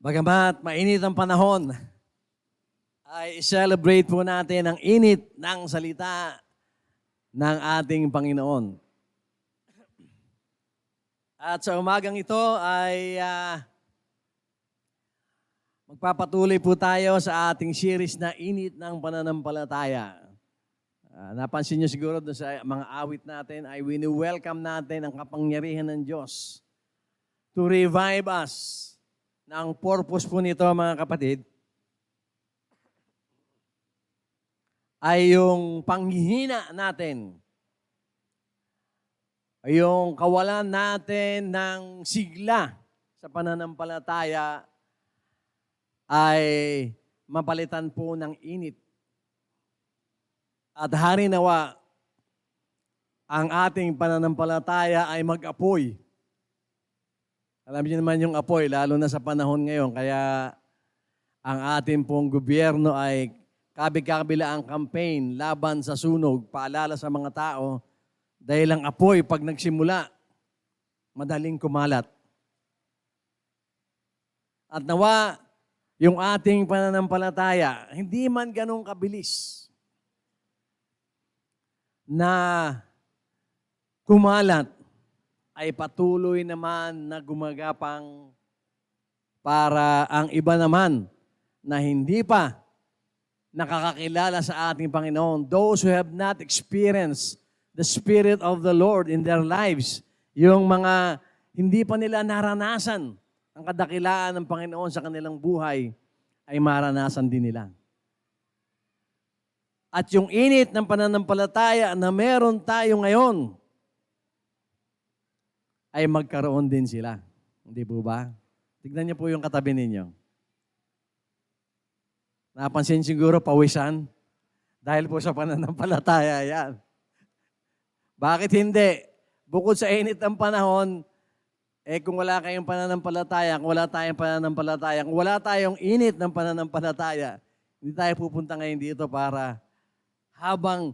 Bagamat mainit ang panahon, ay celebrate po natin ang init ng salita ng ating Panginoon. At sa umagang ito ay magpapatuloy po tayo sa ating series na Init ng Pananampalataya. Napansin niyo siguro doon sa mga awit natin ay wini-welcome natin ang kapangyarihan ng Diyos to revive us. Na ang purpose po nito, mga kapatid, ay yung panghihina natin, ay yung kawalan natin ng sigla sa pananampalataya ay mapalitan po ng init. At harinawa, ang ating pananampalataya ay mag-apoy. Alam niyo naman yung apoy, lalo na sa panahon ngayon, kaya ang ating pong gobyerno ay kabig-kabila ang campaign laban sa sunog, paalala sa mga tao, dahil ang apoy pag nagsimula, madaling kumalat. At nawa, yung ating pananampalataya, hindi man ganun kabilis na kumalat, ay patuloy naman na gumagapang para ang iba naman na hindi pa nakakakilala sa ating Panginoon, those who have not experienced the Spirit of the Lord in their lives, yung mga hindi pa nila naranasan ang kadakilaan ng Panginoon sa kanilang buhay, ay maranasan din nila. At yung init ng pananampalataya na meron tayo ngayon, ay magkaroon din sila. Hindi po ba? Tignan niyo po yung katabi ninyo. Napansin siguro pawisan dahil po sa pananampalataya yan. Bakit hindi? Bukod sa init ng panahon, kung wala kayong pananampalataya, kung wala tayong pananampalataya, kung wala tayong init ng pananampalataya, hindi tayo pupunta ngayon dito para habang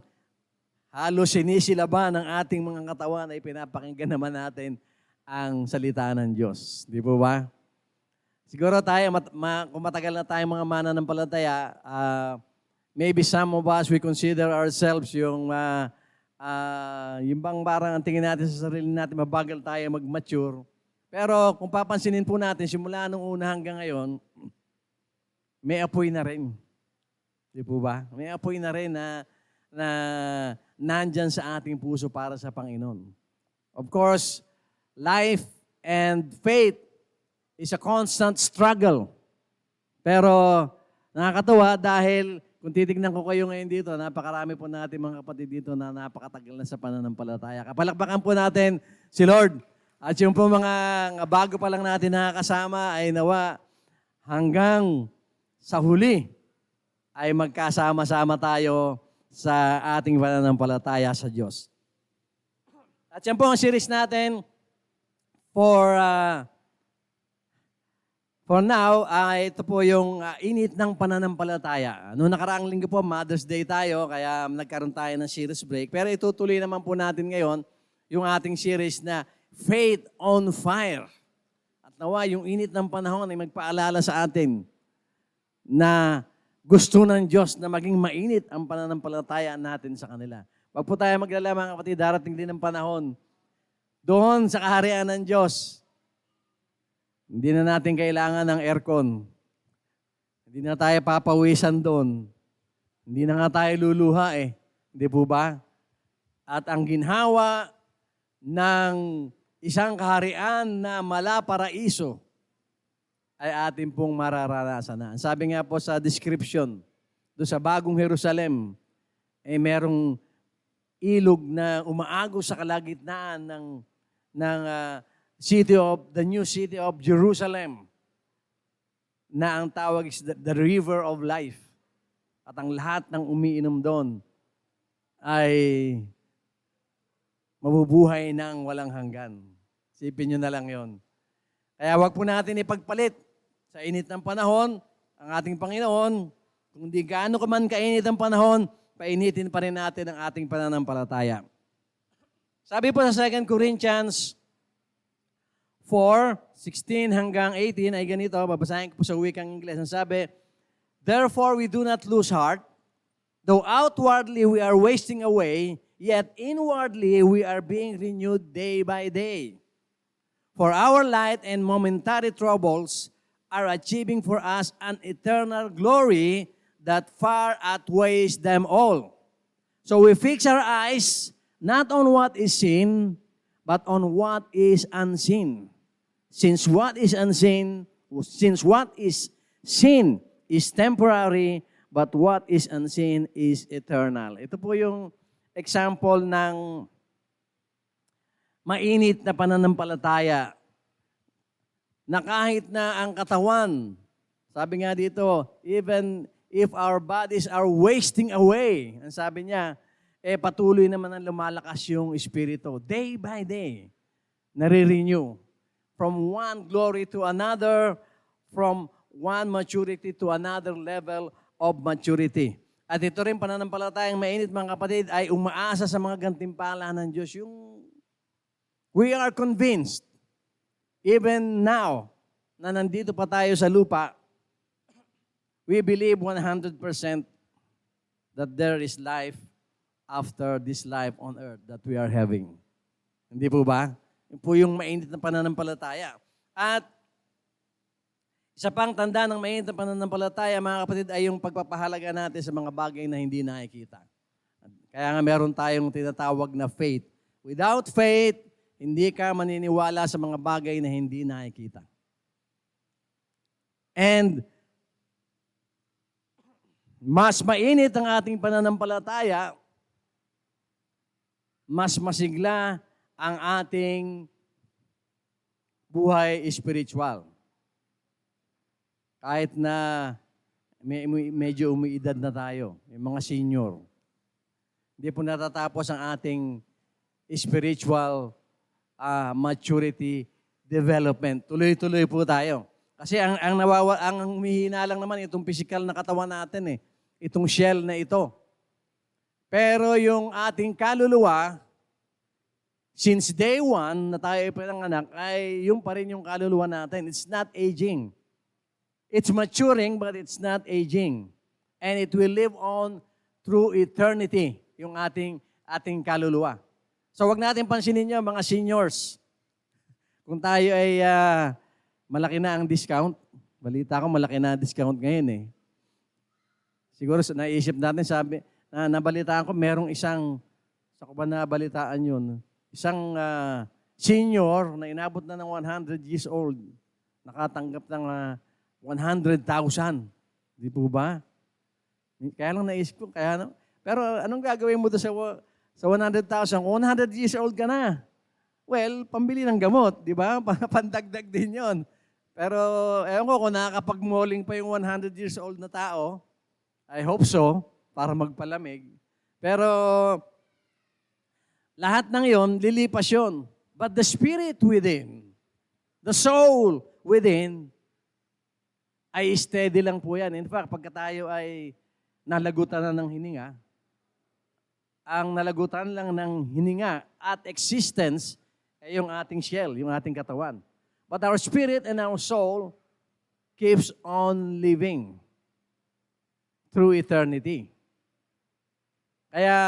halos sinisilaban ng ating mga katawan ay pinapakinggan naman natin ang salita ng Diyos. Di po ba? Siguro tayo, kung matagal na tayong mga mananampalataya, maybe some of us, we consider ourselves yung bang parang ang tingin natin sa sarili natin, mabagal tayo mag-mature. Pero kung papansinin po natin, simula nung una hanggang ngayon, may apoy na rin. Di po ba? May apoy na rin na nandyan sa ating puso para sa Panginoon. Of course, life and faith is a constant struggle. Pero nakakatuwa dahil kung titignan ko kayo ngayon dito, napakarami po natin mga kapatid dito na napakatagal na sa pananampalataya. Kapalakpakan po natin si Lord. At yung po mga bago pa lang natin nakakasama ay nawa hanggang sa huli ay magkasama-sama tayo sa ating pananampalataya sa Diyos. At yan po ang series natin for now, ito po yung init ng pananampalataya. Noong nakaraang linggo po, Mother's Day tayo, kaya nagkaroon tayo ng series break. Pero itutuloy naman po natin ngayon yung ating series na Faith on Fire. At nawa, yung init ng panahon ay magpaalala sa atin na gusto ng Diyos na maging mainit ang pananampalataya natin sa kanila. Wag po tayo maglala mga kapatid, darating din ang panahon doon sa kaharian ng Diyos. Hindi na natin kailangan ng aircon. Hindi na tayo papawisan doon. Hindi na nga tayo luluha Hindi po ba? At ang ginhawa ng isang kaharian na malaparaiso ay atin pong mararanasan na. Sabi nga po sa description, doon sa bagong Jerusalem, merong ilog na umaagos sa kalagitnaan ng the new city of Jerusalem, na ang tawag is the river of life. At ang lahat ng umiinom doon ay mabubuhay ng walang hanggan. Sipin nyo na lang yon. Kaya wag po natin ipagpalit sa init ng panahon ang ating Panginoon. Kung di gaano ka man kainit ang panahon, painitin pa rin natin ang ating pananampalataya. Sabi po sa 2 Corinthians 4:16 hanggang 18 ay ganito, babasahin ko po sa wikang Ingles. Ang sabi, "Therefore we do not lose heart, though outwardly we are wasting away, yet inwardly we are being renewed day by day. For our light and momentary troubles are achieving for us an eternal glory that far outweighs them all. So we fix our eyes not on what is seen, but on what is unseen. Since what is seen is temporary, but what is unseen is eternal." Ito po yung example ng mainit na pananampalataya na kahit na ang katawan, sabi nga dito, even if our bodies are wasting away, ang sabi niya, patuloy naman ang lumalakas yung espiritu. Day by day, nare-renew. From one glory to another, from one maturity to another level of maturity. At ito rin pananampalatayang mainit, mga kapatid, ay umaasa sa mga gantimpala ng Diyos. We are convinced, even now, na nandito pa tayo sa lupa, we believe 100% that there is life after this life on earth that we are having. Hindi po ba? Yun po yung mainit na pananampalataya. At isa pang tanda ng mainit na pananampalataya, mga kapatid, ay yung pagpapahalaga natin sa mga bagay na hindi nakikita. Kaya nga meron tayong tinatawag na faith. Without faith, hindi ka maniniwala sa mga bagay na hindi nakikita. And mas mainit ang ating pananampalataya, mas masigla ang ating buhay spiritual. Kahit na medyo umiidad na tayo, yung mga senior, hindi po natatapos ang ating spiritual maturity development. Tuloy-tuloy po tayo. Kasi ang humihina lang naman itong physical na katawan natin itong shell na ito. Pero yung ating kaluluwa, since day one na tayo pinanganak, ay yung pa rin yung kaluluwa natin. It's not aging. It's maturing, but it's not aging. And it will live on through eternity, yung ating kaluluwa. So wag natin pansinin nyo, mga seniors. Kung tayo ay malaki na ang discount, balita ko malaki na ang discount ngayon Siguro naisip natin, nabalitaan ko, merong isang, sa ko ba nabalitaan yun? Isang senior na inabot na ng 100 years old, nakatanggap ng 100,000. Di po ba? Kaya lang naisip ko, pero anong gagawin mo doon sa 100,000? 100 years old ka na. Well, pambili ng gamot, di ba? Pandagdag din yon. Pero ewan ko kung nakakapag-malling pa yung 100 years old na tao. I hope so, para magpalamig. Pero lahat ng yon, lilipas yun. But the spirit within, the soul within, ay steady lang po yan. In fact, pagka tayo ay nalagutan na ng hininga, ang nalagutan lang ng hininga at existence ay yung ating shell, yung ating katawan. But our spirit and our soul keeps on living through eternity. Kaya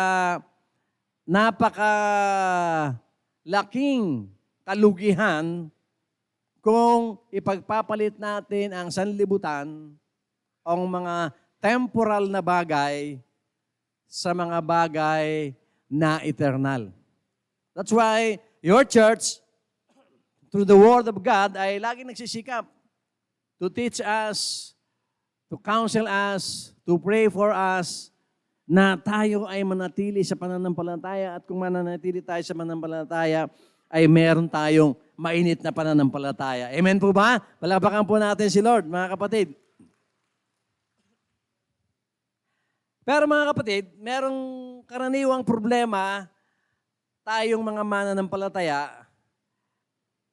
napakalaking kalugihan kung ipagpapalit natin ang sanlibutan o mga temporal na bagay sa mga bagay na eternal. That's why your church, through the Word of God, ay laging nagsisikap to teach us, to counsel us, to pray for us, na tayo ay manatili sa pananampalataya, at kung mananatili tayo sa pananampalataya, ay meron tayong mainit na pananampalataya. Amen po ba? Palapakan po natin si Lord, mga kapatid. Pero mga kapatid, merong karaniwang problema tayong mga mananampalataya,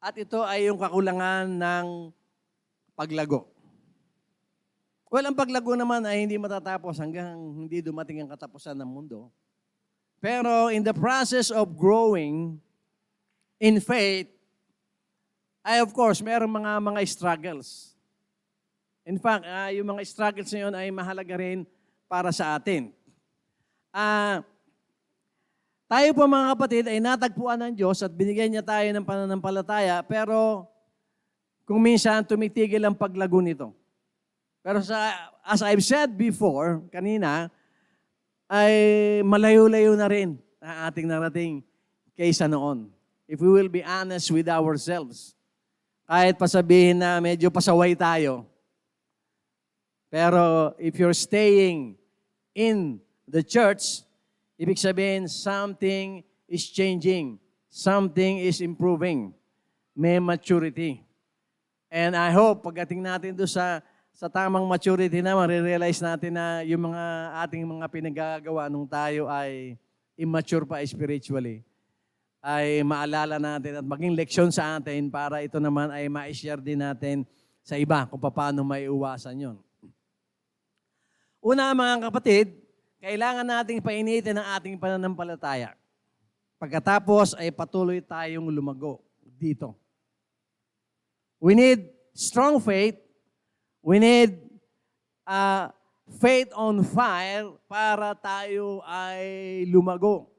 at ito ay yung kakulangan ng paglago. Well, ang paglago naman ay hindi matatapos hanggang hindi dumating ang katapusan ng mundo. Pero in the process of growing in faith, ay of course, mayroong mga struggles. In fact, yung mga struggles na yun ay mahalaga rin para sa atin. Tayo po mga kapatid ay natagpuan ng Diyos at binigyan niya tayo ng pananampalataya, pero kung minsan tumitigil ang paglago nito. Pero as I've said before, kanina, ay malayo-layo na rin ang ating narating kaysa noon. If we will be honest with ourselves. Kahit pasabihin na medyo pasaway tayo. Pero if you're staying in the church, ibig sabihin something is changing. Something is improving. May maturity. And I hope pagdating natin doon sa tamang maturity na, marirealize natin na yung mga ating mga pinagagawa nung tayo ay immature pa spiritually, ay maalala natin at maging leksyon sa atin para ito naman ay ma-share din natin sa iba kung paano maiuwasan yun. Una mga kapatid, kailangan nating painitin ang ating pananampalataya. Pagkatapos ay patuloy tayong lumago dito. We need strong faith. We need faith on fire para tayo ay lumago.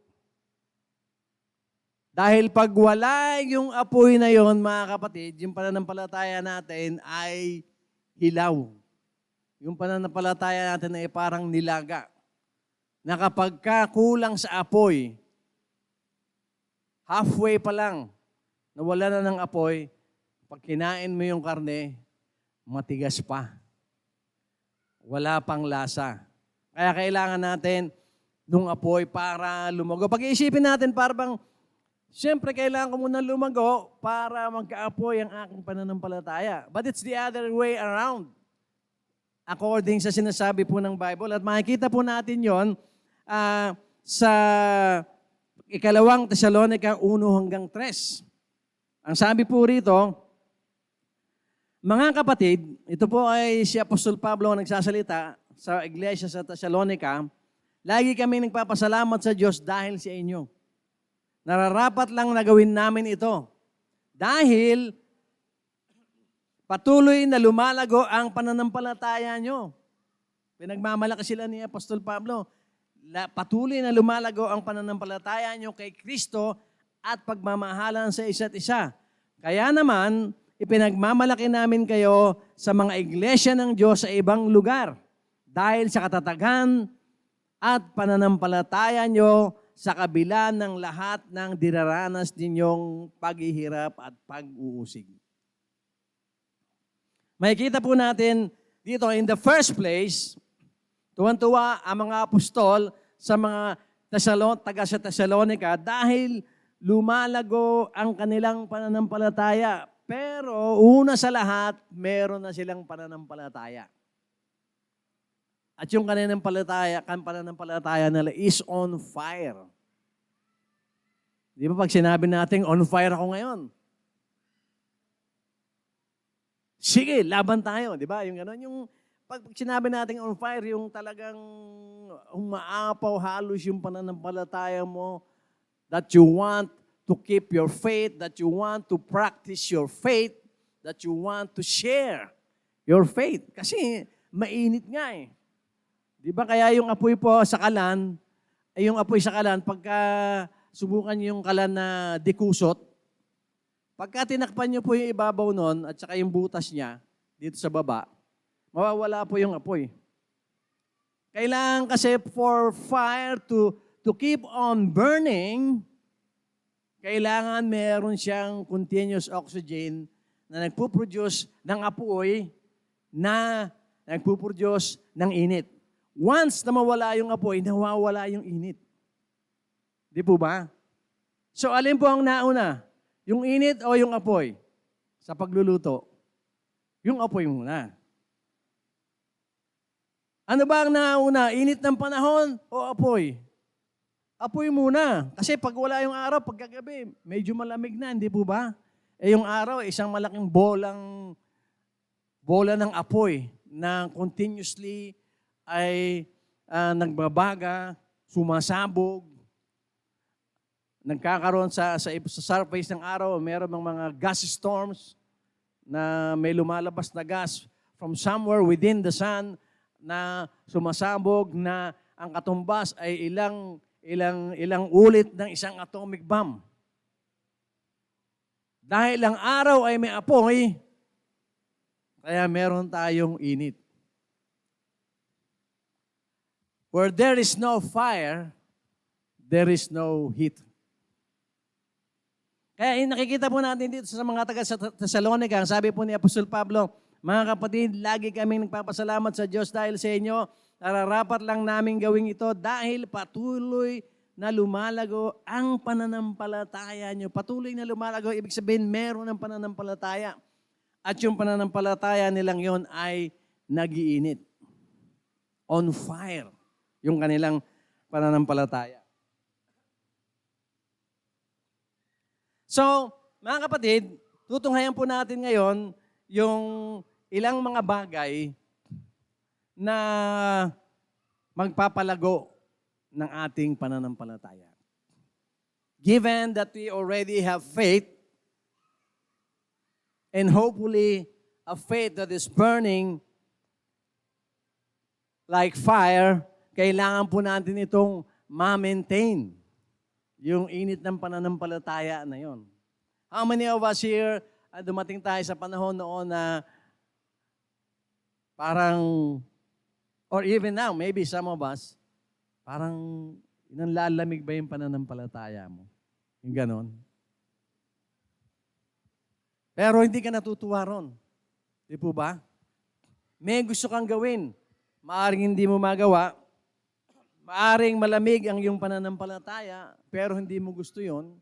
Dahil pag wala yung apoy na yon, mga kapatid, yung pananampalataya natin ay hilaw. Yung pananampalataya natin ay parang nilaga. Na kapag kulang sa apoy, halfway pa lang, nawala na ng apoy, pag kinain mo yung karne, matigas pa. Wala pang lasa. Kaya kailangan natin nung apoy para lumago. Pag-iisipin natin, parang siyempre kailangan ko muna lumago para magka-apoy ang aking pananampalataya. But it's the other way around. According sa sinasabi po ng Bible. At makikita po natin yon sa ikalawang Thessalonica 1-3. Ang sabi po rito, mga kapatid, ito po ay si Apostol Pablo ang nagsasalita sa iglesia sa Thessalonica. Lagi kami nagpapasalamat sa Diyos dahil sa inyo. Nararapat lang na gawin namin ito. Dahil patuloy na lumalago ang pananampalataya nyo. Pinagmamalaki sila ni Apostol Pablo. Patuloy na lumalago ang pananampalataya nyo kay Kristo at pagmamahalan sa isa't isa. Kaya naman, ipinagmamalaki namin kayo sa mga iglesia ng Diyos sa ibang lugar dahil sa katatagan at pananampalataya nyo sa kabila ng lahat ng dinaranas ninyong paghihirap at pag-uusig. Makikita po natin dito in the first place, tuwan-tuwa ang mga apostol sa mga taga sa Thessalonica dahil lumalago ang kanilang pananampalataya. Pero una sa lahat, meron na silang pananampalataya. At yung pananampalataya nila is on fire. Di ba pag sinabi natin, on fire ako ngayon? Sige, laban tayo. Di ba? Yung gano'n, yung pag sinabi natin on fire, yung talagang umaapaw halos yung pananampalataya mo, that you want to keep your faith, that you want to practice your faith, that you want to share your faith. Kasi mainit nga eh. Di ba kaya yung apoy po sa kalan, yung apoy sa kalan, pagka subukan yung kalan na dikusot, pagka tinakpan nyo po yung ibabaw nun, at saka yung butas niya, dito sa baba, mawawala po yung apoy. Kailangan kasi for fire to keep on burning, kailangan meron siyang continuous oxygen na nagpuproduce ng apoy na nagpuproduce ng init. Once na mawala yung apoy, nawawala yung init. Di po ba? So alin po ang nauna? Yung init o yung apoy? Sa pagluluto? Yung apoy muna. Ano ba ang nauna? Init ng panahon o apoy? Apoy muna. Kasi pag wala yung araw, pagkagabi, medyo malamig na, hindi po ba? Eh yung araw, isang malaking bola ng apoy na continuously ay nagbabaga, sumasabog. nagkakaroon sa surface ng araw, meron mga gas storms na may lumalabas na gas from somewhere within the sun na sumasabog na ang katumbas ay ilang ulit ng isang atomic bomb. Dahil ang araw ay may apoy, kaya meron tayong init. Where there is no fire, there is no heat. Kaya nakikita po natin dito sa mga taga Thessalonica, sabi po ni Apostol Pablo, mga kapatid, lagi kaming nagpapasalamat sa Diyos dahil sa inyo. Nararapat lang namin gawin ito dahil patuloy na lumalago ang pananampalataya nyo. Patuloy na lumalago, ibig sabihin meron ng pananampalataya. At yung pananampalataya nilang yon ay nag-iinit. On fire. Yung kanilang pananampalataya. So, mga kapatid, tutunghayan po natin ngayon yung ilang mga bagay na magpapalago ng ating pananampalataya. Given that we already have faith, and hopefully a faith that is burning like fire, kailangan po natin itong ma-maintain yung init ng pananampalataya na yon. How many of us here, dumating tayo sa panahon noon na parang, or even now, maybe some of us, parang nanlalamig ba yung pananampalataya mo? Yung ganon. Pero hindi ka natutuwa ron. Di po ba? May gusto kang gawin. Maaring hindi mo magawa. Maaring malamig ang iyong pananampalataya, pero hindi mo gusto yon.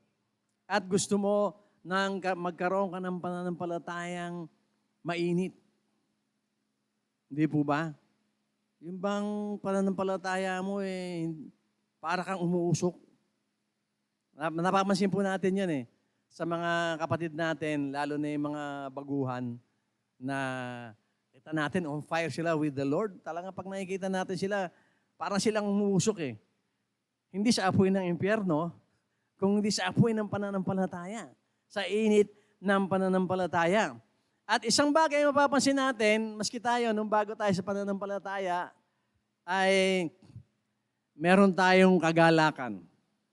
At gusto mo nang magkaroon ka ng pananampalatayang mainit. Hindi po ba? Yung bang pananampalataya mo para kang umuusok. Napapansin po natin yan sa mga kapatid natin, lalo na yung mga baguhan na kita natin on fire sila with the Lord. Talagang pag nakikita natin sila, parang silang umuusok Hindi sa apoy ng impyerno, kundi sa apoy ng pananampalataya. Sa init ng pananampalataya. At isang bagay mapapansin natin, maski tayo, nung bago tayo sa pananampalataya, ay meron tayong kagalakan.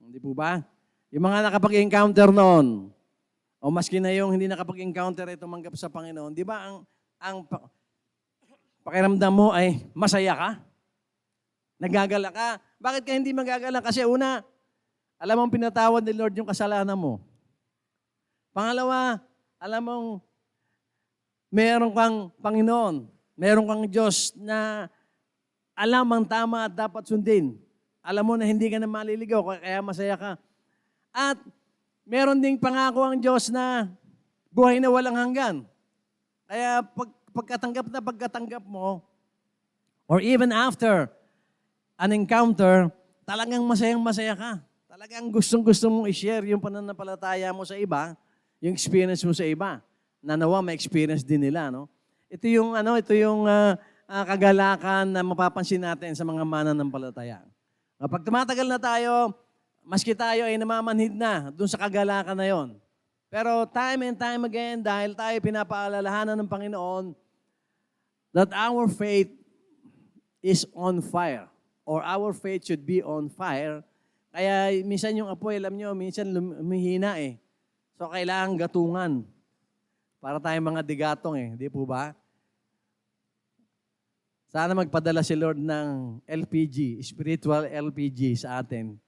Hindi po ba? Yung mga nakapag-encounter noon, o maski na yung hindi nakapag-encounter ay tumanggap sa Panginoon, di ba ang pakiramdam mo ay masaya ka? Nagagala ka? Bakit ka hindi magagala? Kasi una, alam mong pinatawad ni Lord yung kasalanan mo. Pangalawa, alam mong meron kang Panginoon, meron kang Diyos na alam ang tama at dapat sundin. Alam mo na hindi ka na maliligaw, kaya masaya ka. At meron ding pangako ang Diyos na buhay na walang hanggan. Kaya pagkatanggap mo, or even after an encounter, talagang masayang-masaya ka. Talagang gustong-gusto mong i-share yung pananampalataya mo sa iba, yung experience mo sa iba. Na nawa ma-experience din nila, no? Ito yung kagalakan na mapapansin natin sa mga mananampalataya. Kapag tumatagal na tayo, maski tayo ay namamanhid na dun sa kagalakan na yon. Pero time and time again, dahil tayo pinapaalalahanan ng Panginoon that our faith is on fire, or our faith should be on fire. Kaya minsan yung apoy, alam nyo, minsan lumihina So kailangan gatungan. Para tayong mga digatong di po ba? Sana magpadala si Lord ng LPG, spiritual LPG sa atin.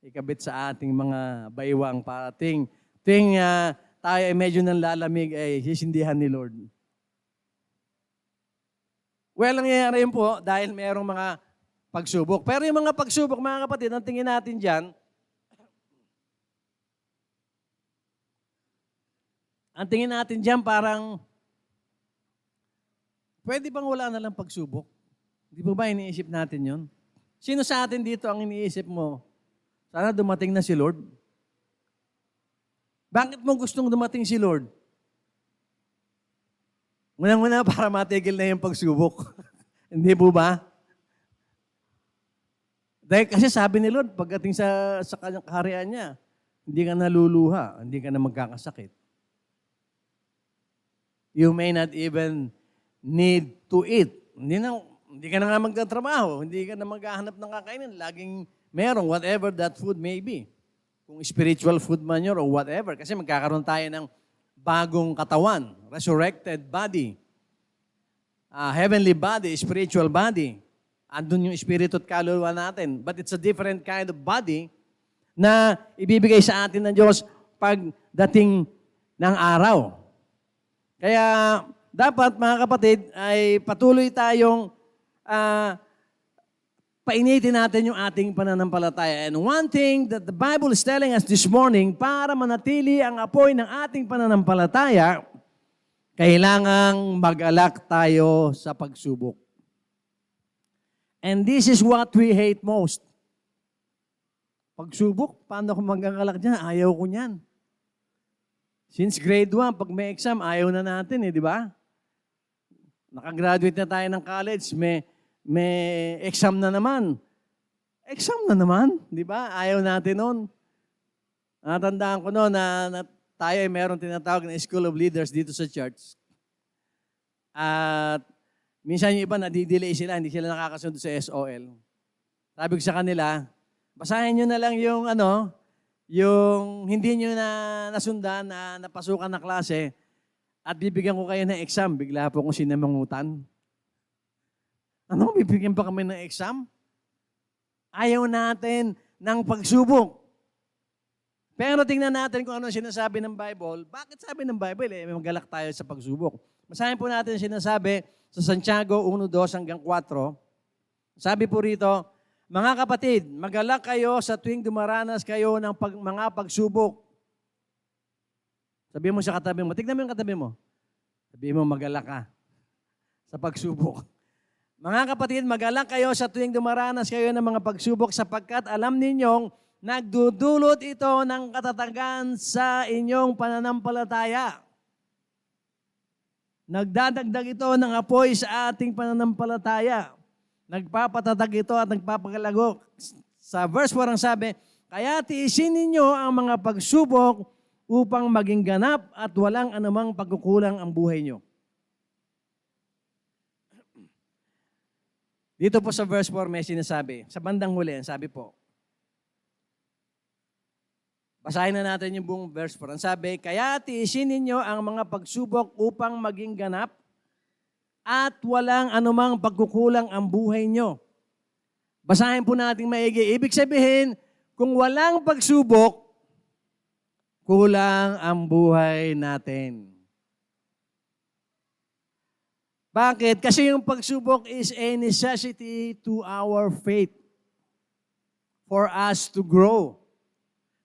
Ikabit sa ating mga baywang para tayo ay medyo nang lalamig sisindihan ni Lord. Well, nangyayari yun po dahil mayroong mga pagsubok. Pero yung mga pagsubok, mga kapatid, ang tingin natin dyan, parang, pwede bang wala na lang pagsubok? Di ba iniisip natin yon? Sino sa atin dito ang iniisip mo? Sana dumating na si Lord. Bakit mo gustong dumating si Lord? Muna para matigil na yung pagsubok. Hindi po ba? Dahil kasi sabi ni Lord, pagdating sa kanyang kaharian niya, hindi ka naluluha, hindi ka na magkakasakit. You may not even need to eat. Hindi ka na nga magtatrabaho, hindi ka na maghahanap ng kakainin. Laging merong whatever that food may be. Kung spiritual food man yun or whatever. Kasi magkakaroon tayo ng bagong katawan, resurrected body, heavenly body, spiritual body. Andun yung espiritu at kaluluwa natin. But it's a different kind of body na ibibigay sa atin ng Diyos pagdating ng araw. Kaya dapat mga kapatid ay patuloy tayong painitin natin yung ating pananampalataya. And one thing that the Bible is telling us this morning, para manatili ang apoy ng ating pananampalataya, kailangang mag-alak tayo sa pagsubok. And this is what we hate most. Pagsubok, paano ko mag-alak dyan? Ayaw ko niyan. Since grade 1, pag may exam, ayaw na natin di ba? Nakagraduate na tayo ng college, may exam na naman. Exam na naman, di ba? Ayaw natin noon. Natandaan ko noon na tayo ay meron tinatawag na School of Leaders dito sa church. At minsan yung iba nadidelay sila, hindi sila nakakasundo sa SOL. Sabi ko sa kanila, basahin nyo na lang yung yung hindi nyo na nasundan na napasukan na klase at bibigyan ko kayo ng exam. Bigla po akong sinamangutan. Ano, bibigyan pa kami ng exam? Ayaw natin ng pagsubok. Pero tingnan natin kung ano sinasabi ng Bible. Bakit sabi ng Bible? May magalak tayo sa pagsubok. Basahin po natin sinasabi sa Santiago 1:2 hanggang 4. Sabi po rito, mga kapatid, magalak kayo sa tuwing dumaranas kayo ng mga pagsubok. Sabihin mo sa katabi mo, tignan mo yung katabi mo. Sabihin mo, magalak ka sa pagsubok. Mga kapatid, magalak kayo sa tuwing dumaranas kayo ng mga pagsubok sapagkat alam ninyong nagdudulot ito ng katatagan sa inyong pananampalataya. Nagdadagdag ito ng apoy sa ating pananampalataya. Nagpapatatag ito at nagpapagalago. Sa verse 4 ang sabi, kaya tiisin ninyo ang mga pagsubok upang maging ganap at walang anumang pagkukulang ang buhay nyo. Dito po sa verse 4 may sinasabi, sa bandang huli, sabi po, basahin na natin yung buong verse 4. Ang sabi, kaya tiisin ninyo ang mga pagsubok upang maging ganap at walang anumang pagkukulang ang buhay nyo. Basahin po natin maigi. Ibig sabihin, kung walang pagsubok, kulang ang buhay natin. Bakit? Kasi yung pagsubok is a necessity to our faith for us to grow.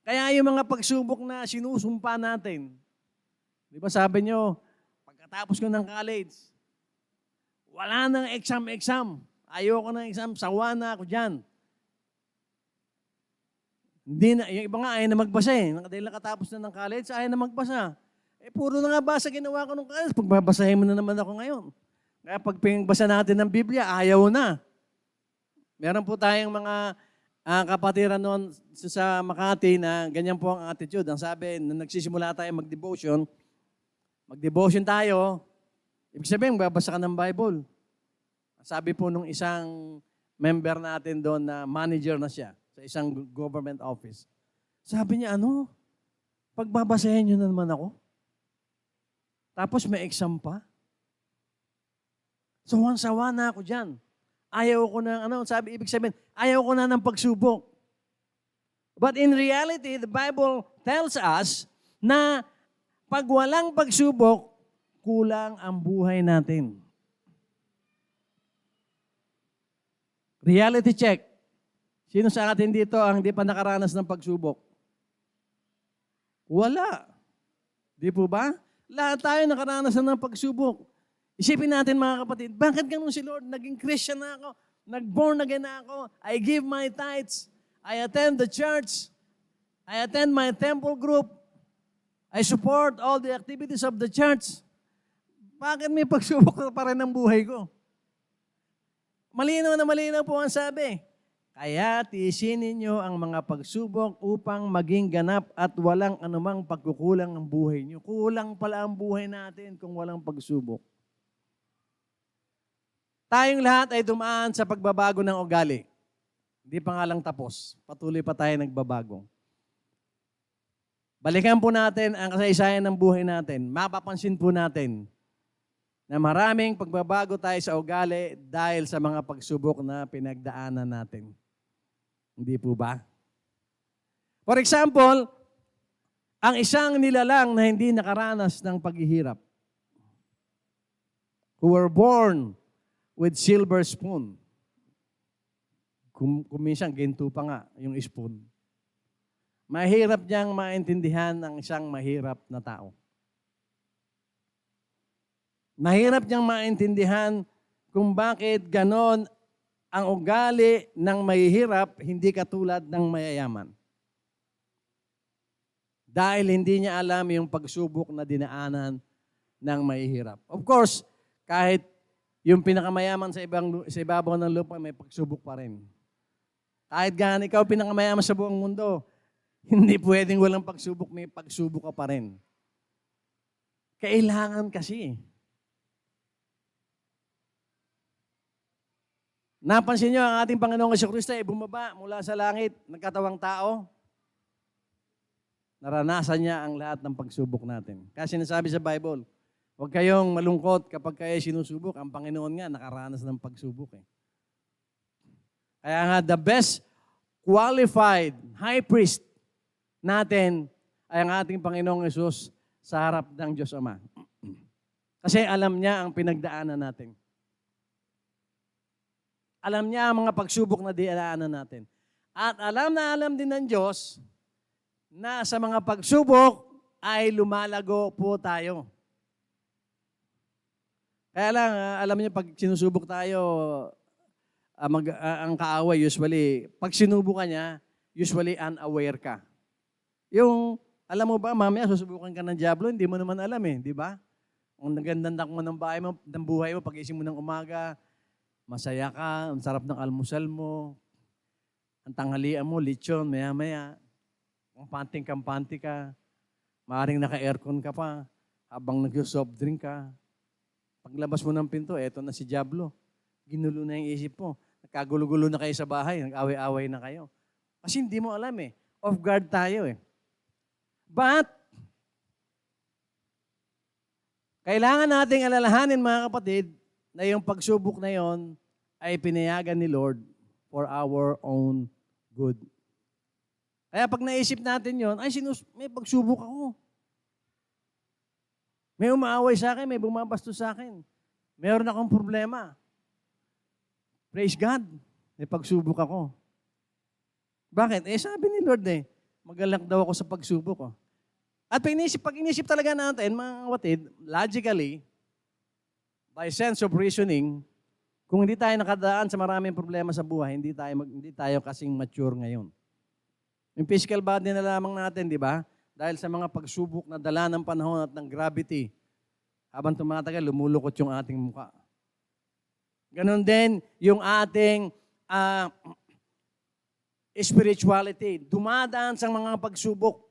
Kaya yung mga pagsubok na sinusumpa natin, di ba sabi nyo, pagkatapos ko ng college, wala nang exam. Ayoko ng exam, sawa na ako dyan. Hindi na, yung iba nga ayaw na magbasa Dahil nakatapos na ng college, ayaw na magbasa. Puro na nga basa ginawa ko nung college. Pagbabasahin mo na naman ako ngayon. Kaya pag pingbasa natin ng Biblia, ayaw na. Meron po tayong mga kapatiran noon sa Makati na ganyan po ang attitude. Ang sabi, nung nagsisimula tayo mag-devotion tayo, ibig sabihin, babasa ka ng Bible. Sabi po nung isang member natin doon na manager na siya sa isang government office. Sabi niya, pagbabasahin niyo na naman ako. Tapos may exam pa. Sawan-sawa na ako dyan. Ayaw ko na, ibig sabihin, ayaw ko na ng pagsubok. But in reality, the Bible tells us na pag walang pagsubok, kulang ang buhay natin. Reality check. Sino sa atin dito ang hindi pa nakaranas ng pagsubok? Wala. Di po ba? Lahat tayo nakaranas ng pagsubok. Isipin natin mga kapatid, bakit ganun si Lord? Naging Christian na ako. Nag-born again na ako. I give my tithes. I attend the church. I attend my temple group. I support all the activities of the church. Bakit may pagsubok pa rin ng buhay ko? Malinaw na malinaw po ang sabi. Kaya tiisin ninyo ang mga pagsubok upang maging ganap at walang anumang pagkukulang ng buhay niyo. Kulang pala ang buhay natin kung walang pagsubok. Tayong lahat ay dumaan sa pagbabago ng ugali. Hindi pa nga lang tapos. Patuloy pa tayo nagbabago. Balikan po natin ang kasaysayan ng buhay natin. Mapapansin po natin na maraming pagbabago tayo sa ugali dahil sa mga pagsubok na pinagdaanan natin. Hindi po ba? For example, ang isang nilalang na hindi nakaranas ng paghihirap, who were born with silver spoon. Kung minsan, ginto pa nga yung spoon. Mahirap niyang maintindihan ang isang mahirap na tao. Mahirap niyang maintindihan kung bakit ganon ang ugali ng mahihirap hindi katulad ng mayayaman. Dahil hindi niya alam yung pagsubok na dinaanan ng mahihirap. Of course, kahit yung pinakamayaman sa ibabaw ng lupa, may pagsubok pa rin. Kahit gaano ikaw pinakamayaman sa buong mundo, hindi pwedeng walang pagsubok, may pagsubok ka pa rin. Kailangan kasi. Napansin niyo ang ating Panginoong Jesucristo ay bumaba mula sa langit, nagkatawang tao. Naranasan niya ang lahat ng pagsubok natin. Kasi sinasabi sa Bible, huwag kayong malungkot kapag kayo sinusubok. Ang Panginoon nga nakaranas ng pagsubok. Kaya nga the best qualified high priest natin ay ang ating Panginoong Yesus sa harap ng Diyos Ama. Kasi alam niya ang pinagdaanan natin. Alam niya ang mga pagsubok na dinaanan natin. At alam din ng Diyos na sa mga pagsubok ay lumalago po tayo. Kaya lang, alam niyo, pag sinusubok tayo, ang kaaway usually, pag sinubo ka niya, usually unaware ka. Yung, alam mo ba, mamaya susubukan ka ng diablo, hindi mo naman alam di ba? Ang nagandang takbo ng buhay mo, pag-isip mo ng umaga, masaya ka, ang sarap ng almusal mo, ang tanghalian mo, lechon, maya-maya, kampante ka, maaaring naka-aircon ka pa, habang nag-soft drink ka. Paglabas mo ng pinto, eto na si diablo. Ginulo na yung isip mo. Nagkagulo-gulo na kayo sa bahay, nag-away-away na kayo. Kasi hindi mo alam Off guard tayo But, kailangan nating alalahanin mga kapatid na yung pagsubok na yon ay pinayagan ni Lord for our own good. Kaya pag naisip natin yon, may pagsubok ako. May umaaway sa akin, may bumabastos sa akin. Meron akong problema. Praise God, may pagsubok ako. Bakit? Sabi ni Lord magalak daw ako sa pagsubok. At pag inisip talaga natin, mga kapatid, logically, by sense of reasoning, kung hindi tayo nakadaan sa maraming problema sa buhay, hindi tayo kasing mature ngayon. Yung physical body na lamang natin, di ba? Dahil sa mga pagsubok na dala ng panahon at ng gravity, habang tumatagal, lumulukot yung ating mukha. Ganon din yung ating spirituality. Dumadaan sa mga pagsubok.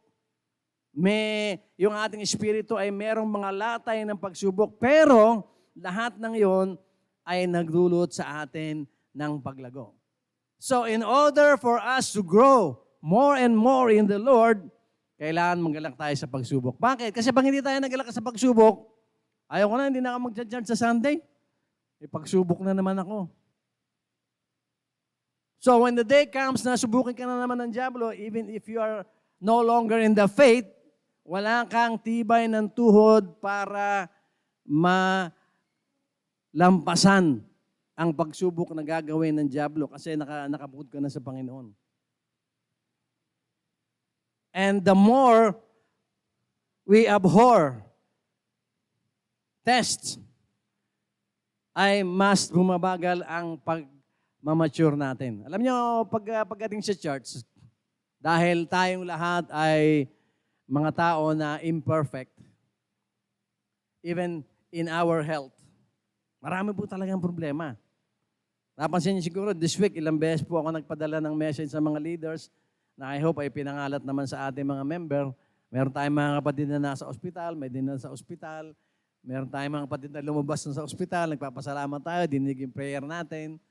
Yung ating espiritu ay merong mga latay ng pagsubok, pero lahat ng yon ay nagdulot sa atin ng paglago. So in order for us to grow more and more in the Lord, kailangan magalak tayo sa pagsubok. Bakit? Kasi pag hindi tayo nagalak sa pagsubok, ayaw ko na, hindi na ako mag-charge sa Sunday. Pagsubok na naman ako. So when the day comes na subukin ka na naman ng diablo, even if you are no longer in the faith, wala kang tibay ng tuhod para malampasan ang pagsubok na gagawin ng diablo kasi nakabukod ka na sa Panginoon. And the more we abhor tests, ay mas bumabagal ang pag-mature natin. Alam niyo, pagdating sa church, dahil tayong lahat ay mga tao na imperfect, even in our health, marami po talagang problema. Napansin niyo siguro, this week, ilang beses po ako nagpadala ng message sa mga leaders na I hope ay pinangalat naman sa ating mga member. Meron tayong mga kapatid na nasa ospital, may din na sa ospital. Meron tayong mga kapatid na lumabas na sa ospital, nagpapasalamat tayo, dinig yung prayer natin.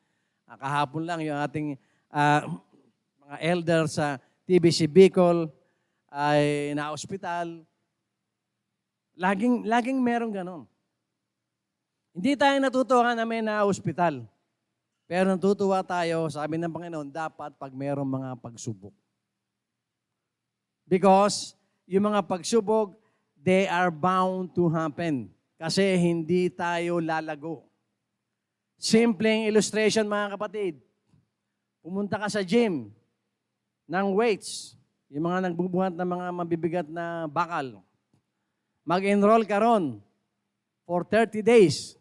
Kahapon lang yung ating mga elder sa TBC Bicol ay na-ospital. Laging meron ganon. Hindi tayo natutuwa na may na-ospital. Pero natutuwa tayo, sabi ng Panginoon, dapat pag mayroong mga pagsubok. Because yung mga pagsubok, they are bound to happen. Kasi hindi tayo lalago. Simpleng illustration mga kapatid. Pumunta ka sa gym ng weights, yung mga nagbubuhat ng mga mabibigat na bakal. Mag-enroll ka ron for 30 days.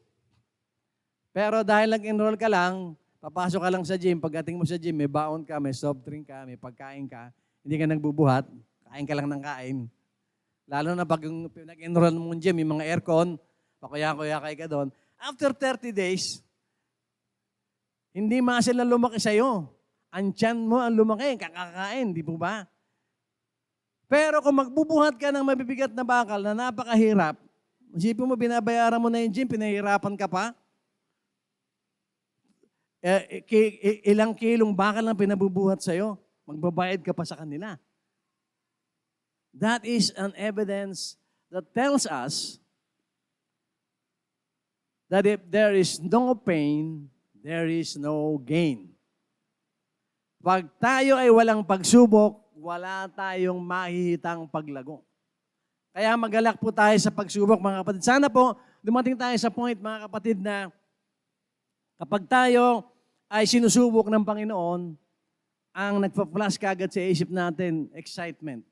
Pero dahil nag-enroll ka lang, papasok ka lang sa gym, pagdating mo sa gym, may baon ka, may soft drink ka, may pagkain ka, hindi ka nagbubuhat, kain ka lang ng kain. Lalo na pag nag-enroll mo ng gym, yung mga aircon, pakuya-kuya ka doon. After 30 days, hindi muscle na lumaki sa'yo. Ang tiyan mo ang lumaki, kakakain, di po ba? Pero kung magbubuhat ka ng mabibigat na bakal na napakahirap, isipin mo, binabayaran mo na yung gym, pinahirapan ka pa. Ilang kilong bakal na pinabubuhat sa'yo, magbabayad ka pa sa kanila. That is an evidence that tells us that if there is no pain, there is no gain. Pag tayo ay walang pagsubok, wala tayong mahihitang paglago. Kaya magalak po tayo sa pagsubok, mga kapatid. Sana po, dumating tayo sa point, mga kapatid, na kapag tayo ay sinusubok ng Panginoon, ang nagpa-flash kagad sa isip natin, excitement.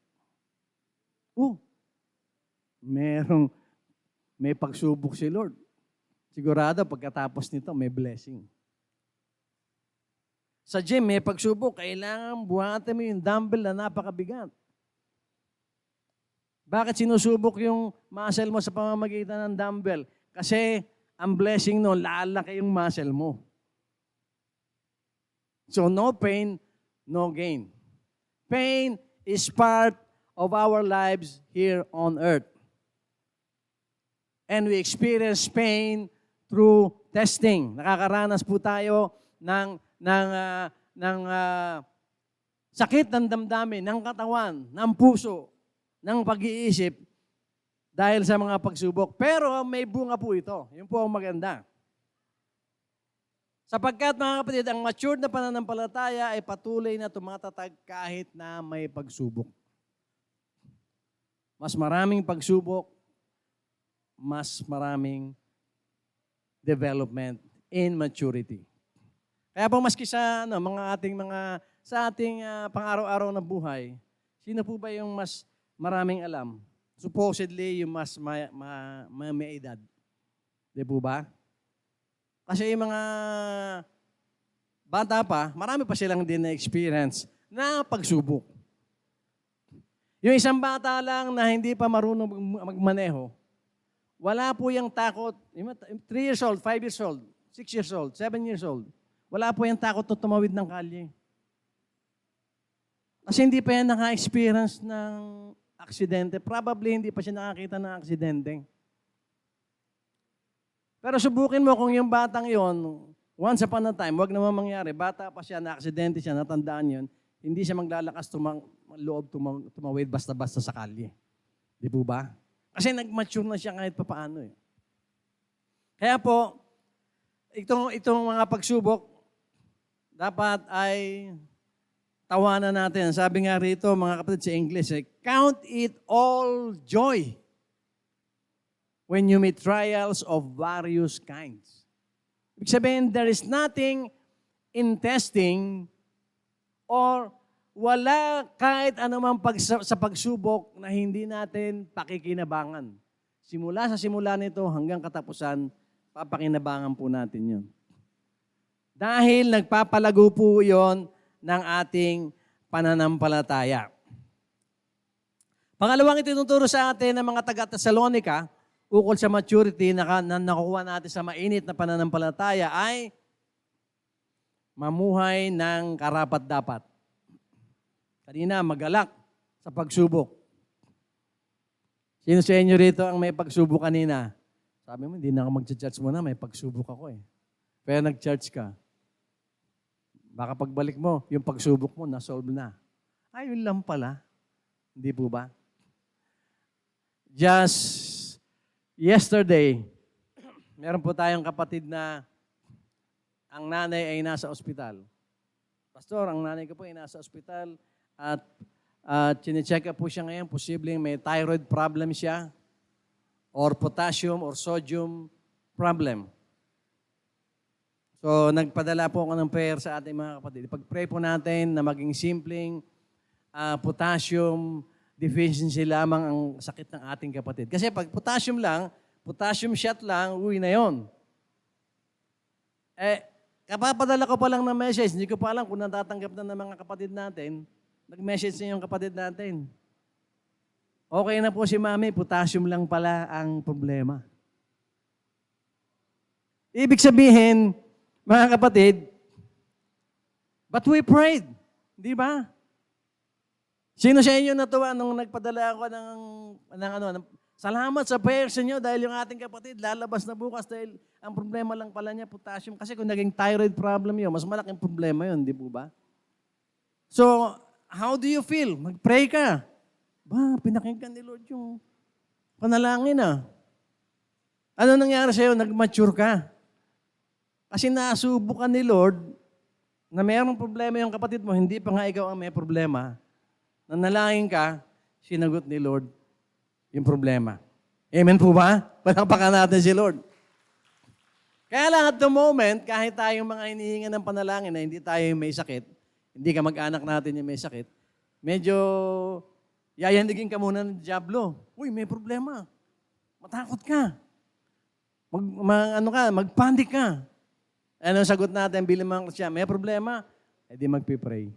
May pagsubok si Lord. Sigurado, pagkatapos nito, may blessing. Sa gym, may pagsubok, kailangan buhatin mo yung dumbbell na napakabigat. Bakit sinusubok yung muscle mo sa pamamagitan ng dumbbell? Kasi ang blessing no, lalaki yung muscle mo. So no pain, no gain. Pain is part of our lives here on earth. And we experience pain through testing. Nakakaranas po tayo ng sakit ng damdamin, ng katawan, ng puso, ng pag-iisip dahil sa mga pagsubok. Pero may bunga po ito. Yun po ang maganda. Sapagkat mga kapatid, ang matured na pananampalataya ay patuloy na tumatatag kahit na may pagsubok. Mas maraming pagsubok, mas maraming development in maturity. Kaya po maski sa sa ating pang-araw-araw na buhay, sino po ba yung mas maraming alam? Supposedly yung mas may edad. Di po ba? Kasi yung mga bata pa, marami pa silang din na experience na pagsubok. Yung isang bata lang na hindi pa marunong magmaneho, wala po yung takot. 3 years old, 5 years old, 6 years old, 7 years old. Wala po yung takot na tumawid ng kalye. Kasi hindi pa yan naka-experience ng aksidente. Probably hindi pa siya nakakita ng aksidente. Pero subukin mo kung yung batang yon, once upon a time, wag naman mangyari, bata pa siya, na-aksidente siya, natandaan yon, hindi siya maglalakas tumawid basta-basta sa kalye. Di po ba? Kasi nag-mature na siya kahit papaano. Eh. Kaya po, itong mga pagsubok, dapat ay tawanan natin. Sabi nga rito, mga kapatid sa English, count it all joy when you meet trials of various kinds. Ibig sabihin, there is nothing in testing or wala kahit anumang sa pagsubok na hindi natin pakikinabangan. Simula nito hanggang katapusan, papakinabangan po natin yun. Dahil nagpapalago po yon ng ating pananampalataya. Pangalawang itinuturo sa atin ng mga taga-Thessalonica, ukol sa maturity na nakukuha natin sa mainit na pananampalataya ay mamuhay ng karapat-dapat. Kanina, magalak sa pagsubok. Sino sa inyo rito ang may pagsubok kanina? Sabi mo, hindi na ako mag-charge muna, may pagsubok ako eh. Pero nag-charge ka. Baka pagbalik mo, yung pagsubok mo, na-solve na. Ay, yun lang pala. Hindi po ba? Just yesterday, meron po tayong kapatid na ang nanay ay nasa ospital. Pastor, ang nanay ko po ay nasa ospital at chine-check up po siya ngayon. Posibleng may thyroid problem siya or potassium or sodium problem. So, nagpadala po ako ng prayer sa ating mga kapatid. Pag-pray po natin na maging simpleng potassium deficiency lamang ang sakit ng ating kapatid. Kasi pag potassium lang, potassium shot lang, uwi na yon. Kapapadala ko pa lang ng message, hindi ko pa alam kung natatanggap na ng mga kapatid natin, nag-message na yung kapatid natin. Okay na po si mami, potassium lang pala ang problema. Ibig sabihin, mga kapatid, but we prayed, di ba? Sino sa inyo natuwa nung nagpadala ako ng salamat sa prayers niyo dahil yung ating kapatid lalabas na bukas dahil ang problema lang pala niya potassium. Kasi kung naging thyroid problem yun, mas malaking problema yun, di po ba? So, how do you feel? Mag-pray ka. Pinakinggan ni Lord yung panalangin Ano nangyari sa'yo? Nag-mature ka. Kasi nasubukan ni Lord na mayroong problema yung kapatid mo, hindi pa nga ikaw ang may problema. Nanalangin ka, sinagot ni Lord yung problema. Amen po ba? Palakpakan natin si Lord. Kaya lang at the moment, kahit tayong mga hinihinga ng panalangin na hindi tayo may sakit, hindi ka mag-anak natin yung may sakit, medyo yayandigin ka muna ng diablo. Uy, may problema. Matakot ka. Mag-panic ka. Ano sagot natin bilang mga Kristiyan? May problema? Di magpipray.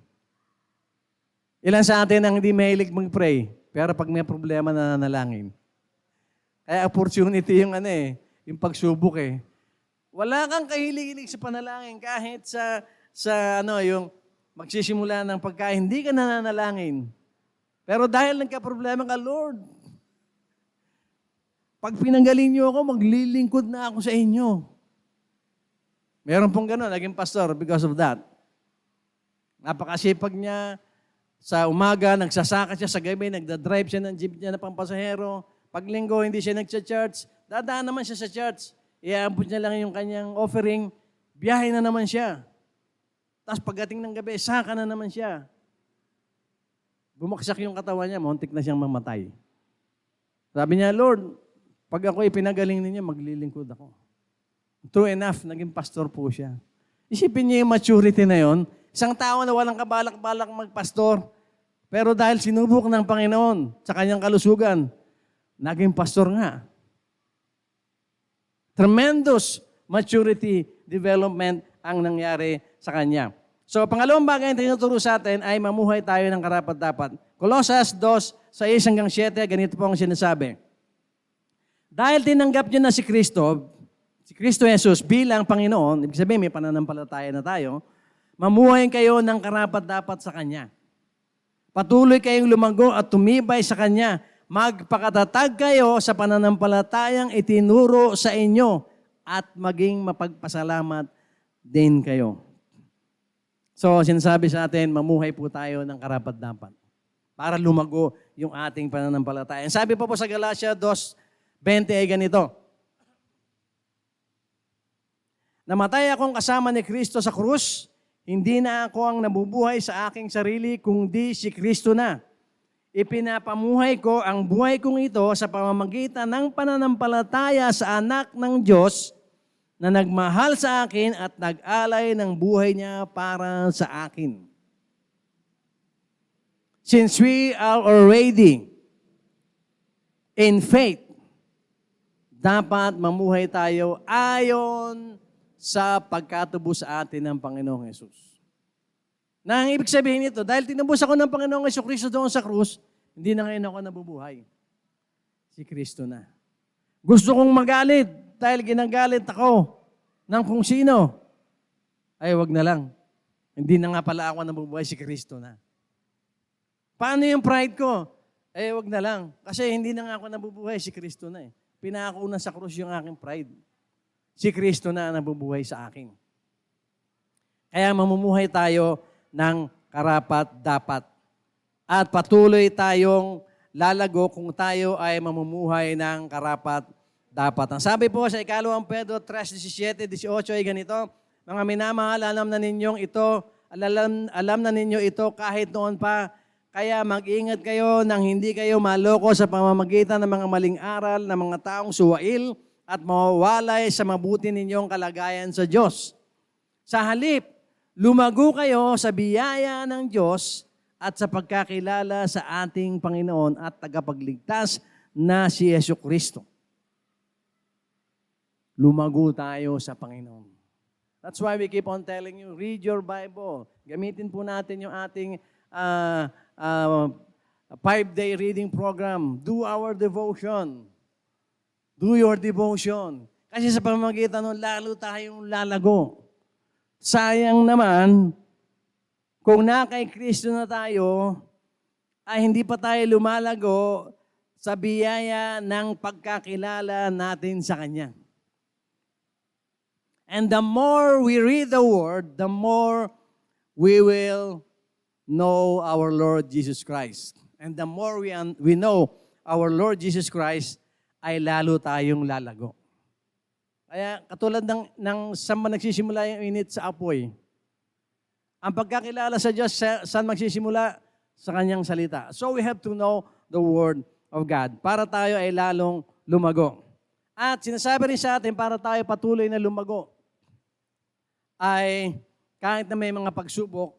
Ilan sa atin ang hindi mahilig mag-pray, pero pag may problema na nanalangin. Kaya opportunity yung yung pagsubok Wala kang kahilig-hilig sa panalangin kahit yung magsisimula ng pagkain, hindi ka nananalangin. Pero dahil nagka-problema ka, Lord, pag pinanggaling niyo ako, maglilingkod na ako sa inyo. Meron pong gano'n, naging pastor because of that. Napakasipag niya. Sa umaga, nagsasaka siya, sa gabi, nagdadrive siya ng jeep niya na pampasahero. Pag linggo, hindi siya nagcha-church. Dadaan naman siya sa church. Iaabot niya lang yung kanyang offering. Biyahe na naman siya. Tapos pagdating ng gabi, saka na naman siya. Bumaksak yung katawan niya, muntik na siyang mamatay. Sabi niya, Lord, pag ako ipinagaling ninyo, maglilingkod ako. True enough, naging pastor po siya. Isipin niyo yung maturity na yon. Isang tao na walang kabalak-balak magpastor, pero dahil sinubok ng Panginoon sa kanyang kalusugan, naging pastor nga. Tremendous maturity development ang nangyari sa kanya. So, pangalawang bagay na tinuturo sa atin ay mamuhay tayo ng karapat-dapat. Colossus 2:6-7, ganito po ang sinasabi. Dahil tinanggap niyo na si Kristo Jesus bilang Panginoon, ibig sabihin may pananampalataya na tayo, mamuhay kayo ng karapat-dapat sa Kanya. Patuloy kayong lumago at tumibay sa Kanya. Magpakatatag kayo sa pananampalatayang itinuro sa inyo at maging mapagpasalamat din kayo. So, sinasabi sa atin, mamuhay po tayo ng karapat-dapat para lumago yung ating pananampalataya. Sabi pa po sa Galatia 2:20 ay ganito, namatay akong kasama ni Kristo sa krus, hindi na ako ang nabubuhay sa aking sarili, kundi si Kristo na. Ipinapamuhay ko ang buhay kong ito sa pamamagitan ng pananampalataya sa anak ng Diyos na nagmahal sa akin at nag-alay ng buhay niya para sa akin. Since we are already in faith, dapat mamuhay tayo ayon sa pagkatubos sa atin ng Panginoong Yesus. Na ang ibig sabihin nito, dahil tinubos ako ng Panginoong Jesucristo doon sa krus, hindi na ngayon ako nabubuhay. Si Kristo na. Gusto kong magalit dahil ginagalit ako ng kung sino. Ay, wag na lang. Hindi na nga pala ako nabubuhay, si Kristo na. Paano yung pride ko? Wag na lang. Kasi hindi na nga ako nabubuhay, si Kristo na eh. Pinako na sa krus yung aking pride. Si Kristo na ang nabubuhay sa akin. Kaya mamumuhay tayo ng karapat-dapat. At patuloy tayong lalago kung tayo ay mamumuhay ng karapat-dapat. Ang sabi po sa 2 Pedro 3:17-18 ay ganito, mga minamahal, alam na ninyo ito kahit noon pa, kaya mag-ingat kayo nang hindi kayo maloko sa pamamagitan ng mga maling aral ng mga taong suwail at mawawalay sa mabuti ninyong kalagayan sa Diyos. Sa halip, lumago kayo sa biyaya ng Diyos at sa pagkakilala sa ating Panginoon at tagapagligtas na si Jesucristo. Lumago tayo sa Panginoon. That's why we keep on telling you, read your Bible. Gamitin po natin yung ating 5-day reading program. Do our devotion. Do your devotion. Kasi sa pamamagitan nun, lalo tayong lalago. Sayang naman, kung na kay Kristo na tayo, ay hindi pa tayo lumalago sa biyaya ng pagkakilala natin sa Kanya. And the more we read the Word, the more we will know our Lord Jesus Christ. And the more we know our Lord Jesus Christ, ay lalo tayong lalago. Kaya katulad ng saan nagsisimula yung init sa apoy, ang pagkakilala sa Diyos, saan magsisimula? Sa Kanyang salita. So we have to know the Word of God para tayo ay lalong lumago. At sinasabi rin sa atin para tayo patuloy na lumago, ay kahit na may mga pagsubok,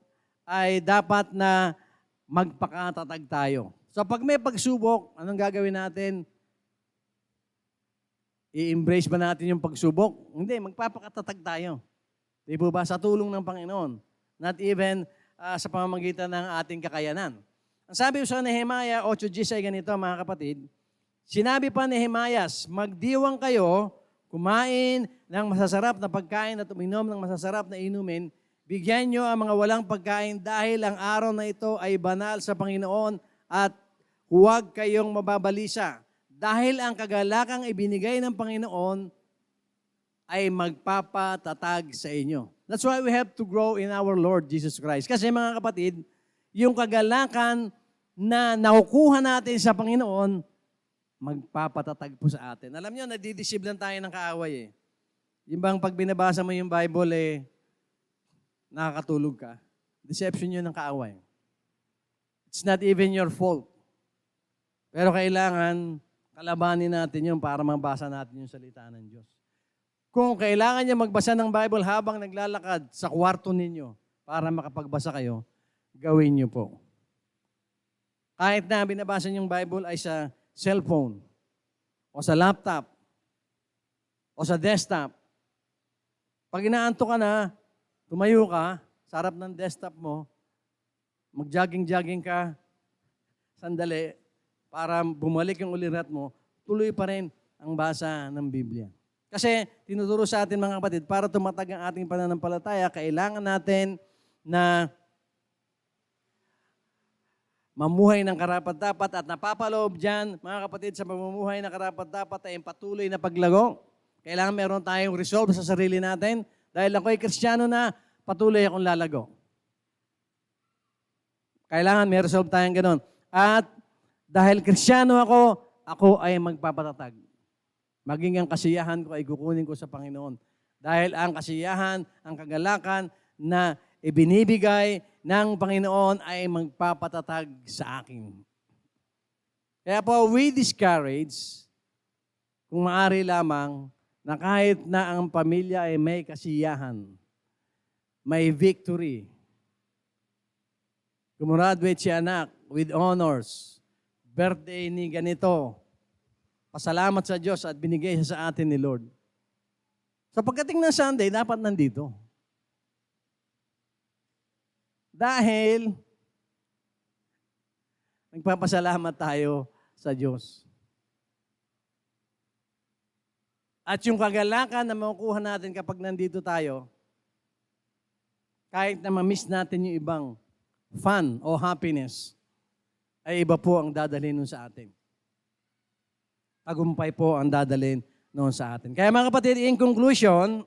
ay dapat na magpakatatag tayo. So pag may pagsubok, anong gagawin natin? I-embrace ba natin yung pagsubok? Hindi, magpapakatatag tayo. Di po ba? Sa tulong ng Panginoon. Not even sa pamamagitan ng ating kakayanan. Ang sabi sa Nehemiah 8:10 ay ganito, mga kapatid, sinabi pa ni Nehemias, magdiwang kayo, kumain ng masasarap na pagkain at uminom ng masasarap na inumin, bigyan nyo ang mga walang pagkain dahil ang araw na ito ay banal sa Panginoon at huwag kayong mababalisa. Dahil ang kagalakang ibinigay ng Panginoon ay magpapatatag sa inyo. That's why we have to grow in our Lord Jesus Christ. Kasi mga kapatid, yung kagalakan na nakukuha natin sa Panginoon, magpapatatag po sa atin. Alam nyo, nadidisib lang tayo ng kaaway eh. Yung bang pag binabasa mo yung Bible nakakatulog ka. Deception yun ng kaaway. It's not even your fault. Pero kailangan kalabanin natin yun para mabasa natin yung salita ng Diyos. Kung kailangan niya magbasa ng Bible habang naglalakad sa kwarto ninyo para makapagbasa kayo, gawin niyo po. Kahit na binabasa niyong Bible ay sa cellphone, o sa laptop, o sa desktop. Pag inaantok ka na, tumayo ka sa harap ng desktop mo, mag-jogging-jogging ka, sandali, para bumalik yung ulirat mo, tuloy pa rin ang basa ng Biblia. Kasi tinuturo sa atin mga kapatid, para tumatag ang ating pananampalataya, kailangan natin na mamuhay ng karapat-dapat at napapaloob dyan, mga kapatid, sa pamumuhay ng karapat-dapat ay patuloy na paglago. Kailangan meron tayong resolve sa sarili natin. Dahil ako'y Kristiyano na, patuloy akong lalago. Kailangan may resolve tayong ganun. At dahil Kristiyano ako ay magpapatatag. Maging ang kasiyahan ko ay kukunin ko sa Panginoon. Dahil ang kasiyahan, ang kagalakan na ibinibigay ng Panginoon ay magpapatatag sa akin. Kaya po, we discourage, kung maaari lamang, na kahit na ang pamilya ay may kasiyahan, may victory, gumraduate si anak with honors, birthday ni ganito, pasalamat sa Diyos at binigay siya sa atin ni Lord. Sa pagdating ng Sunday, dapat nandito. Dahil nagpapasalamat tayo sa Diyos. At yung kagalakan na makukuha natin kapag nandito tayo, kahit na ma-miss natin yung ibang fun o happiness, ay iba po ang dadalhin nun sa atin. Tagumpay po ang dadalhin noon sa atin. Kaya mga kapatid, in conclusion,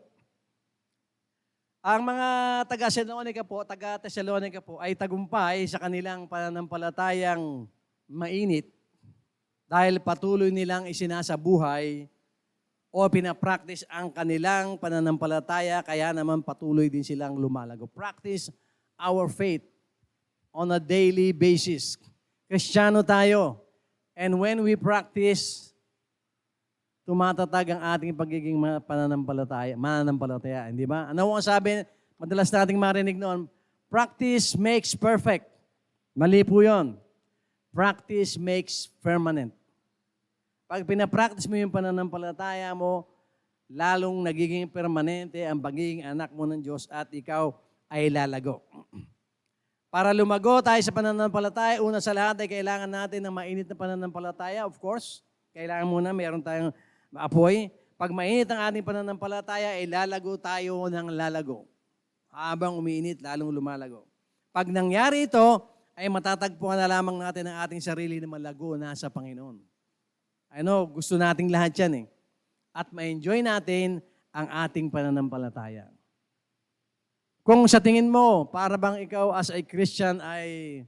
ang mga taga-Thessalonica po ay tagumpay sa kanilang pananampalatayang mainit dahil patuloy nilang isinasabuhay o pinapractice ang kanilang pananampalataya, kaya naman patuloy din silang lumalago. Practice our faith on a daily basis. Kristiyano tayo. And when we practice, tumatatag ang ating pagiging mananampalataya. Hindi ba? Ano ang sabi, madalas nating marinig noon, practice makes perfect. Mali po yun. Practice makes permanent. Pag pinapractice mo yung pananampalataya mo, lalong nagiging permanente ang pagiging anak mo ng Diyos at ikaw ay lalago. Para lumago tayo sa pananampalataya, una sa lahat ay kailangan natin ng mainit na pananampalataya, of course. Kailangan muna meron tayong apoy. Pag mainit ang ating pananampalataya, ay lalago tayo ng lalago. Habang umiinit, lalong lumalago. Pag nangyari ito, ay matatagpuan na lamang natin ang ating sarili na malago na sa Panginoon. I know, gusto nating lahat yan eh. At ma-enjoy natin ang ating pananampalataya. Kung sa tingin mo, para bang ikaw as a Christian ay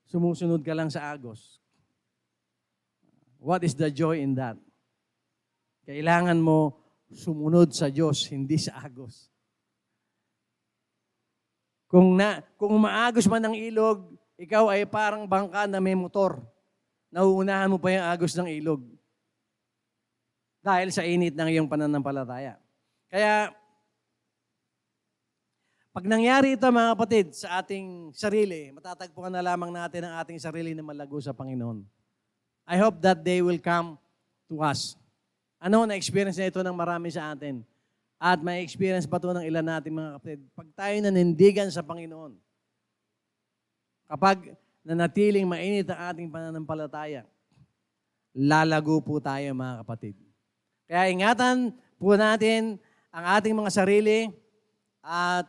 sumusunod ka lang sa agos, what is the joy in that? Kailangan mo sumunod sa Diyos, hindi sa agos. Kung umaagos man ang ilog, ikaw ay parang bangka na may motor. Nauunahan mo pa yung agos ng ilog. Dahil sa init ng iyong pananampalataya. Kaya, pag nangyari ito mga kapatid sa ating sarili, matatagpuan na lamang natin ang ating sarili na malago sa Panginoon. I hope that day will come to us. Ano na-experience na ito ng marami sa atin? At may experience pa ito ng ilan natin mga kapatid. Pag tayo nanindigan sa Panginoon, kapag nanatiling mainit ang ating pananampalataya, lalago po tayo mga kapatid. Kaya ingatan po natin ang ating mga sarili at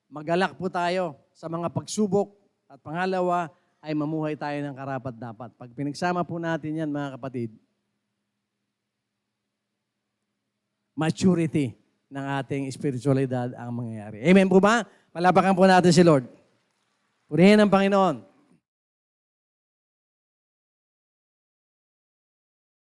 magalak po tayo sa mga pagsubok at pangalawa ay mamuhay tayo ng karapat-dapat. Pag pinagsama po natin yan mga kapatid, maturity ng ating spiritualidad ang mangyayari. Amen po ba? Palapakan po natin si Lord. Purihin ang Panginoon.